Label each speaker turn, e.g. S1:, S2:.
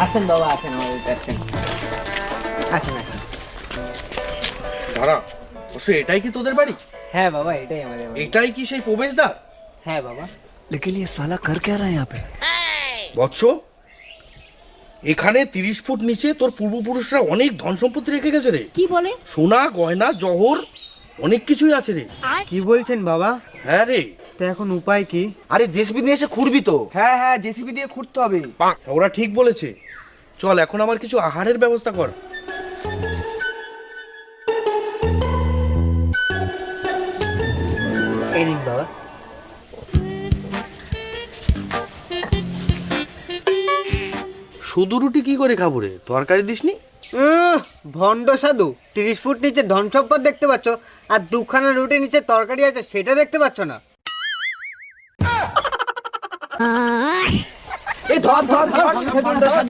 S1: আসেন বাবা, আসেন আমাদের আসেন, আসেন আসেন।
S2: দাঁড়া, অবশ্যই এটাই কি তোদের বাড়ি?
S1: হ্যাঁ বাবা, এটাই আমাদের বাড়ি।
S2: এটাই কি সেই প্রবেশদ্বার?
S1: হ্যাঁ বাবা।
S3: लेकिन ये साला कर क्या रहा है यहाँ पे?
S2: বৎস, এখানে 30 ফুট নিচে তোর পূর্বপুরুষরা অনেক ধন সম্পত্তি রেখে গেছে রে।
S4: কি বলে?
S2: সোনা গয়না জহর অনেক কিছুই আছে রে।
S1: কি বলছেন বাবা?
S2: হ্যাঁ রে।
S1: তো এখন উপায় কি?
S3: আরে জেসিবি নিয়ে এসে খুঁড়বি তো?
S5: হ্যাঁ হ্যাঁ, জেসিবি দিয়ে খুঁড়তে হবে।
S2: ওরা ঠিক বলেছে। চল এখন আমার কিছু আহারের ব্যবস্থা কর।
S1: এই নিন বাবা।
S2: শুধু রুটি কি করে খাবো রে? তরকারি দিসনি?
S1: ভণ্ড সাধু, 30 ফুট নিচে ধন সম্পদ দেখতে পাচ্ছ, আর দুখানা রুটি নিচে তরকারি আছে সেটা দেখতে পাচ্ছ না?
S5: এই ধর ধর ধর